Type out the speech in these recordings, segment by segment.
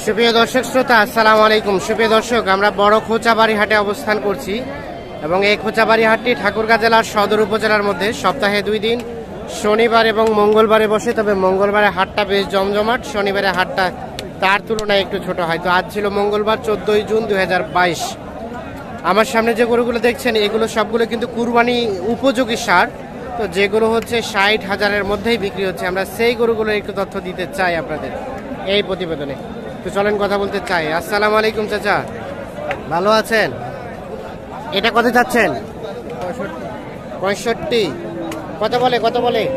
সুপ্রিয় দর্শক শ্রোতা, আসসালামু আলাইকুম। সুপ্রিয় দর্শক, আমরা বড় খোঁচাবাড়ি হাটে অবস্থান করছি এবং এই খোঁচাবাড়ি হাটটি ঠাকুরগাঁ জেলার সদর উপজেলার মধ্যে সপ্তাহে 2 দিন শনিবার এবং মঙ্গলবারে বসে। তবে মঙ্গলবারে হাটটা বেশ জমজমাট, শনিবারে হাটটা তার তুলনায় একটু ছোট হয়। তো আজ ছিল মঙ্গলবার 14 জুন 2022। আমার সামনে যে গরুগুলো দেখছেন এগুলো সবগুলো কিন্তু কুরবানি উপযোগী সার, তো যেগুলো হচ্ছে 60,000-এর মধ্যেই বিক্রি হচ্ছে। আমরা সেই গরুগুলোর একটু তথ্য দিতে চাই আপনাদের এই প্রতিবেদনে। তো চলেন কথা বলতে চাই। আসসালামু আলাইকুম চাচা, ভালো আছেন? এটা কত চাচ্ছেন? 65। কত বলে 55,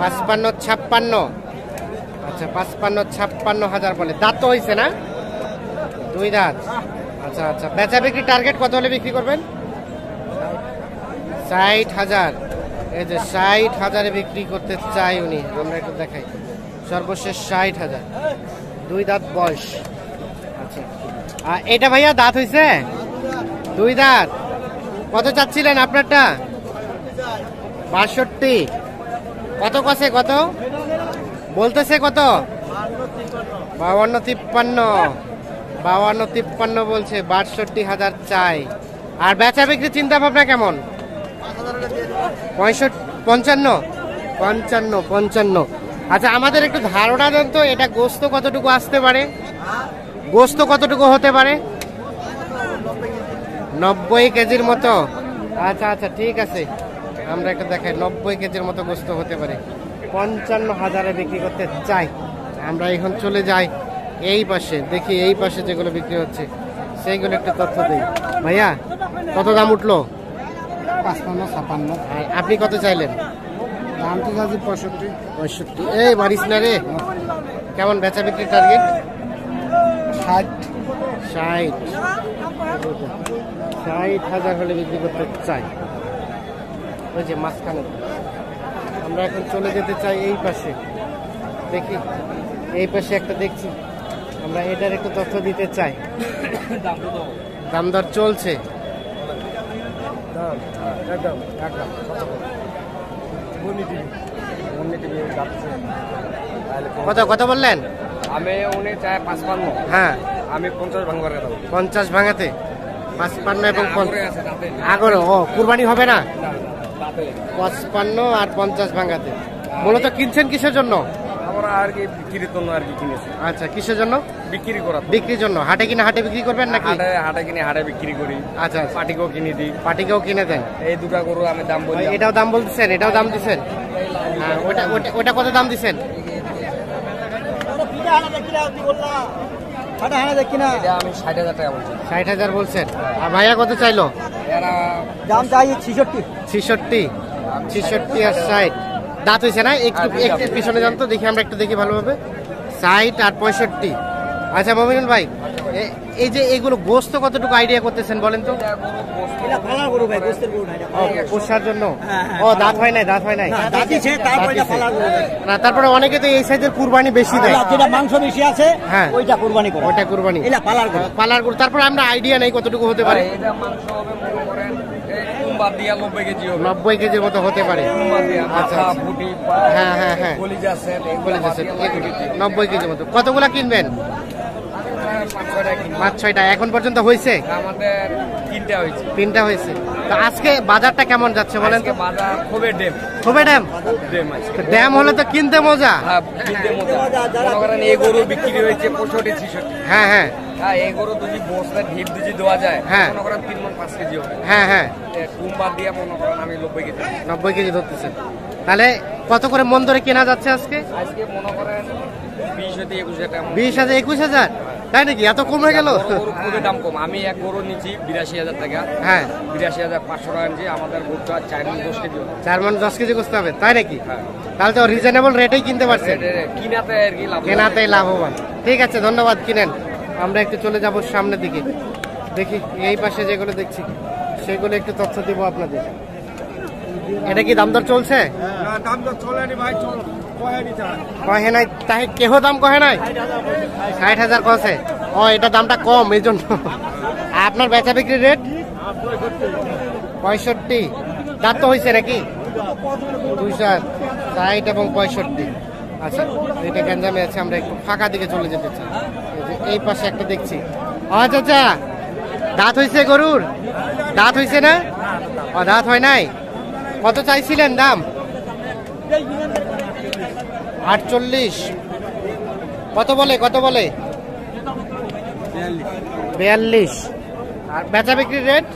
56। আচ্ছা, 55-56 বলে। দাঁত তো হয়েছে না? 2 দাঁত। আচ্ছা আচ্ছা, বেচা বিক্রি টার্গেট কত হলে বিক্রি করবেন? 60,000। এই যে 60,000-এ বিক্রি করতে চাই উনি। আমরা একটু দেখাই, সর্বশেষ 60,000, 2 দাঁত বয়স। আচ্ছা, আর এটা ভাইয়া দাঁত হয়েছে? 2 দাঁত। কত চাচ্ছিলেন আপনারটা? 62। কত কষে, কত বলতেছে? কত? 52-53 বলছে। 62,000 চাই। আর বেচা বিক্রি চিন্তা ভাবনা কেমন? 55। আচ্ছা, আমাদের একটু ধারণা দেন তো, এটা গোস্ত কতটুকু আসতে পারে? গোস্ত কতটুকু হতে পারে? 90 কেজির মতো। আচ্ছা আচ্ছা, ঠিক আছে, আমরা একটু দেখাই। 90 কেজির মতো গোস্ত হতে পারে। 55,000-এ বিক্রি করতে চাই। আমরা এখন চলে যাই এই পাশে, দেখি এই পাশে যেগুলো বিক্রি হচ্ছে সেইগুলো একটু তথ্য দিই। ভাইয়া কত দাম উঠলো? 55-56। আপনি কত চাইলেন? দাম তো আছে 65। এই মারিস না রে। কেমন বেচা বিক্রি টার্গেট? 60,000 হলে বিক্রি করতে চাই। ওই যে মাঝখানে। আমরা এখন চলে যেতে চাই এই পাশে, দেখি এই পাশে একটা দেখছি, আমরা এটার একটু তথ্য দিতে চাই। দাম দর চলছে। কত কত বললেন? আমি উনি চাই 55। হ্যাঁ, আমি 50 ভাঙবার কথা বলি। 50 ভাঙাতে 55 এবং 50 আগরে। ও, কুরবানি হবে না? 55 আর 50 ভাঙাতে। মূলত কিনছেন কিসের জন্য? আমরা আর কি বিক্রির জন্য আর কি কিনেছি। আচ্ছা, কিসের জন্য? বিক্রি করা। বিক্রির জন্য। হাটে কিনে হাটে বিক্রি করবেন নাকি? হাটে কিনে হাটে বিক্রি করি। আচ্ছা, পাটিকেও কিনে দিই। পাটিকেও কিনে দেন? এই দুটা গরু আমি দাম বলি। এটাও দাম বলতেছেন? এটাও দাম দিচ্ছেন? ওটা কত দাম দিচ্ছেন? আমি 60,000 টাকা বলছি। 60,000 বলছেন। আর ভাইয়া কত চাইলো? দাম চাই 66। 66 আর 60। দাঁত হয়েছে না? একটু পিছনে যান তো, দেখি আমরা একটু দেখি ভালোভাবে। 60 আর 65। আচ্ছা মমিনুল ভাই, এই যে এগুলো গোস্ত কতটুকু আইডিয়া করতেছেন বলেন তো? পোষার জন্য। ও, দাঁত হয় নাই? দাঁত হয় নাই না। তারপরে অনেকে তো এই সাইজের কুরবানি বেশি দেয়, যেটা মাংস বেশি আছে। হ্যাঁ, ওইটা কুরবানি করে। ওইটা কুরবানি। এটা পালার গরু। তারপরে আমরা আইডিয়া নেই কতটুকু হতে পারে। এটা মাংস হবে মনে করেন 90 কেজি হবে। 90 কেজির মতো হতে পারে। আচ্ছা, হ্যাঁ হ্যাঁ হ্যাঁ, 90 কেজির মতো। কতগুলা কিনবেন? 5-6টা। এখন পর্যন্ত হয়েছে? আমাদের 3টা হয়েছে। তো আজকে বাজারটা কেমন যাচ্ছে বলেন তো? বাজার খুবই ড্যাম। খুবই ড্যাম। ড্যাম হলে তো কিনতে মজা। হ্যাঁ, কিনতে মজা। মনে করেন এই গরু বিক্রি হয়েছে 65-66। হ্যাঁ হ্যাঁ হ্যাঁ, এই গরু যদি বস্তা ঢিপ দিয়ে দেওয়া যায়, হ্যাঁ, মনে করেন 3 মণ 5 কেজি হবে। হ্যাঁ হ্যাঁ, কুমবার দিয়ে মনে করেন আমি 90 কেজি ধরতেছেন। তাহলে কত করে মন ধরে কেনা যাচ্ছে আজকে? আজকে মনে করেন 20-21 টাকা। 20,000-21,000? তাই নাকি? এত কমে গেল? খুবই দাম কম। আমি এক গরু নিচ্ছি 82,000 টাকা। হ্যাঁ, 82,500 টাকা নিচ্ছি। আমাদের গরুটা 4 মণ 10 কেজি হবে। 4 মণ 10 কেজি করতে হবে, তাই নাকি? হ্যাঁ। তাহলে তো রিজনেবল রেটেই কিনতে পারছেন। কিনাতে আর কি লাভ, কেনাতেই লাভবান। ঠিক আছে, ধন্যবাদ। কিনেন। আমরা একটু চলে যাব সামনের দিকে, দেখি এই পাশে যেগুলো দেখছি সেগুলো একটু তথ্য দিব আপনাদের। এটা কি দাম দর চলছে? দাম তো চলেনি ভাই, কহে নাই? তাই কেহ দাম কহে নাই? 60,000 কছে। ও, এটা দামটা কম এই জন্য। আপনার বেচা বিক্রি রেট? 65। দাঁত তো হয়েছে নাকি? 260 এবং 65। আচ্ছা, এটা গ্যাঞ্জামে আছে, আমরা একটু ফাঁকা দিকে চলে যেতে চাই। এই পাশে একটা দেখছি। আচ্ছা আচ্ছা, দাঁত হয়েছে গরুর? দাঁত হয়েছে না? দাঁত হয় নাই। কত চাইছিলেন দাম? 48। কত বলে? 42। আর বেচা বিক্রির রেট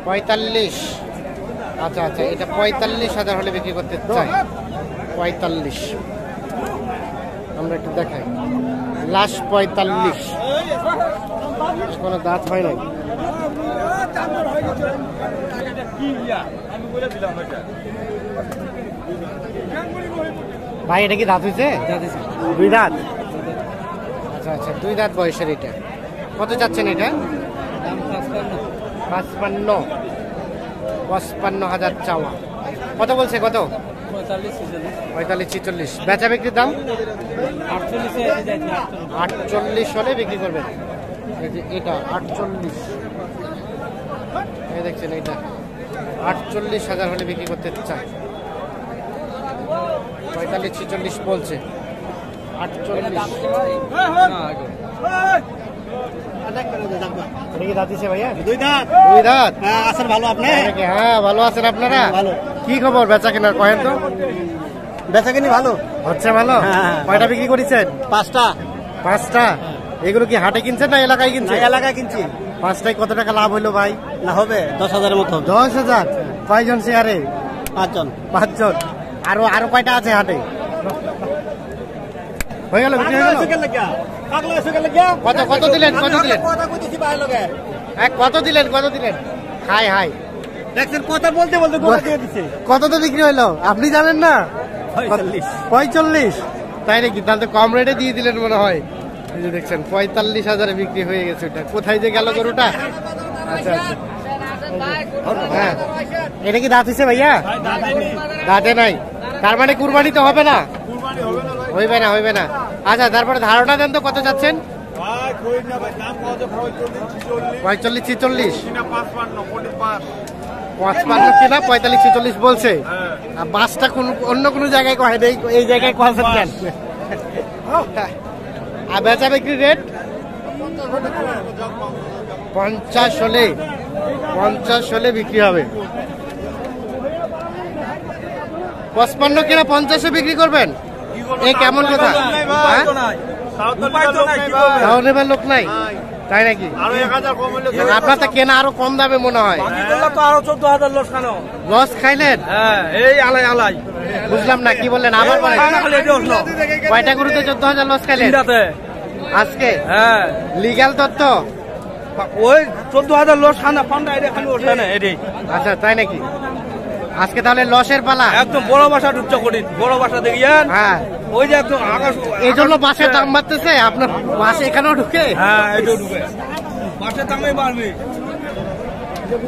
45। আচ্ছা আচ্ছা, এটা 45,000 হলে বিক্রি করতে চাই। 45 আমরা একটু দেখাই। লাস্ট 45। কোনো দাঁত হয় নাই। ভাই এটা কি দাঁত হয়েছে? 2 দাঁত। আচ্ছা আচ্ছা, 2 দাঁত বয়সের এটা। কত চাচ্ছেন এটা? 55,000 চাওয়া। কত বলছে? কত? 45-46। বেচা বিক্রির দাম 48 হলে বিক্রি করবেন। এই যে এটা 48, এই দেখছেন এটা 48,000 হলে বিক্রি করতে চায়। 45-46 বলছে। 48। ভাইয়া 2 দাঁত। 2 দাঁত। আছেন ভালো আপনি? হ্যাঁ ভালো আছেন আপনারা? ভালো। কি খবর বেচা কেনার কহেন তো? বেচা কিনি ভালো হচ্ছে। ভালো। কয়টা বিক্রি করেছেন? 5টা। 5টা? এগুলো কি হাটে কিনছেন না এলাকায় কিনছেন? এলাকায় কিনছি। 5টায় কত টাকা লাভ হইলো ভাই? না হবে 10,000 মতো। 10,000? কয়জন শেয়ারে? 5 জন। আরো কয়টা আছে হাটে? হয়ে গেল, বিক্রি হয়ে গেল। কত দিলেন? কত দিলেন? হাই দেখছেন, কথা বলতে কত তো বিক্রি হইলো আপনি জানেন না? 45। তাই নাকি? তাহলে কম রেটে দিয়ে দিলেন মনে হয়। এই যে দেখছেন 45,000 বিক্রি হয়ে গেছে। ওটা কোথায় যে গেল গরুটা? আচ্ছা আচ্ছা, হ্যাঁ। এটা কি দাঁত হয়েছে ভাইয়া? দাঁতে নাই। তার মানে কুরবানি তো হবে না? হইবে না। আচ্ছা, তারপরে ধারণা দেন তো কত যাচ্ছেন? 45-46। 55 কিনা 45-46 বলছে। বাসটা অন্য কোনো জায়গায় কয় নেই, এই জায়গায় কয়েছেন কেন? আর বেচা বিক্রি রেট 50 হলে বিক্রি হবে। 55 কিনা 50-এ বিক্রি করবেন? এই কেমন কথা? লোক নাই, তাই নাকি? আপনার তো কেনা আরো কম দামে মনে হয়। আরো 14,000 লস খাইলেন? এই আলাই বুঝলাম না কি বললেন আবার বলেন। কয়টা গরুতে 14,000 লস খাইলেন আজকে? হ্যাঁ, লিগ্যাল তথ্য। ওই 14,000 লস খানা ফান্ডা এখানে ওঠে না। আচ্ছা, তাই নাকি? আজকে তাহলে লসের পালা। একদম বড় বাসা ঢুকছে কঠিন, বড় বাসা দেখিয়েন। হ্যাঁ, ওই যে একদম আকাশ। এই জন্য বাসের দাম বাড়তেছে। আপনার বাস এখানেও ঢুকে? হ্যাঁ, এটাও ঢুকে। বাসের দামে বাড়বে।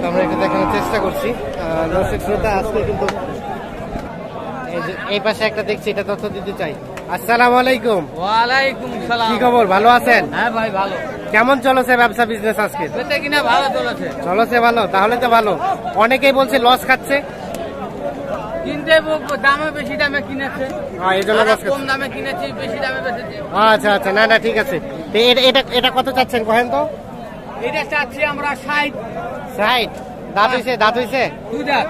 আমরা এটা দেখানোর চেষ্টা করছি। দর্শক শ্রোতা, আজকে কিন্তু এই পাশে একটা দেখছি, এটা তথ্য দিতে চাই। আসসালামু আলাইকুম। ওয়ালাইকুম সালাম। কি খবর? ভালো আছেন? হ্যাঁ ভাই ভালো। কেমন চলেছে ব্যবসা বিজনেস আজকে? বেচা কিনা ভালো চলেছে। ভালো, তাহলে তো ভালো। অনেকেই বলছে লস খাচ্ছে। কিনতে দামে বেশি দামে কিনেছে, এই জন্য লস কম দামে কিনেছি, বেশি দামে বেচেছি। আচ্ছা আচ্ছা, না ঠিক আছে। এটা কত চাচ্ছেন কহেন তো? এটা চাচ্ছি আমরা 60। দাঁত হইছে? 2 দাঁত।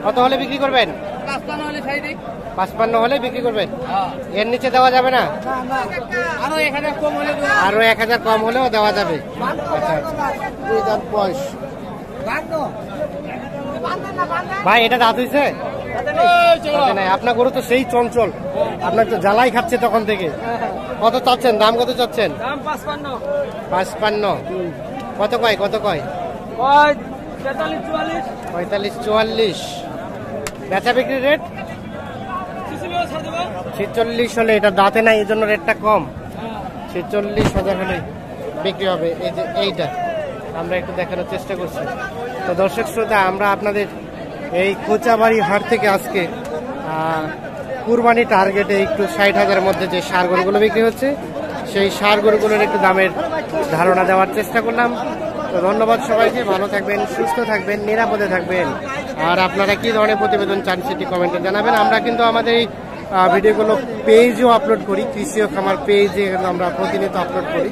কত হলে বিক্রি করবেন? 55 হলে ছাই দিই। 55 হলে বিক্রি করবেন? এর নিচে দেওয়া যাবে না? আরো 1000 কম হলে আরো 1000 কম হলেও দেওয়া যাবে। আচ্ছা, 2 দাঁত বয়স। ভাই এটা দাঁত হইছে? আপনার গরু তো সেই চঞ্চল, আপনার তো জ্বালাই খাচ্ছে তখন থেকে। কত চাচ্ছেন? দাম কত চাচ্ছেন? 55। কত কয়? 45-44। বেচা বিক্রি রেট 46 হলে। এটা দাঁতে নাই, এই জন্য রেটটা কম। 46,000 হলে বিক্রি হবে। এই যে এইটা আমরা একটু দেখানোর চেষ্টা করছি। তো দর্শক শ্রোতা, আমরা আপনাদের এই খোঁচাবাড়ি হাট থেকে আজকে কুরবানি টার্গেটে একটু 60,000-এর মধ্যে যে ষাঁড় গরুগুলো বিক্রি হচ্ছে, সেই ষাঁড় গরুগুলোর একটু দামের ধারণা দেওয়ার চেষ্টা করলাম। তো ধন্যবাদ সবাইকে। ভালো থাকবেন, সুস্থ থাকবেন, নিরাপদে থাকবেন। আর আপনারা কি ধরনের প্রতিবেদন চান সেটি কমেন্টে জানাবেন। আমরা কিন্তু আমাদের এই ভিডিওগুলো পেজও আপলোড করি, কৃষি ও খামার পেজে আমরা প্রতিনিয়ত আপলোড করি।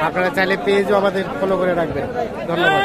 আপনারা চাইলে পেজও আমাদের ফলো করে রাখবেন। ধন্যবাদ।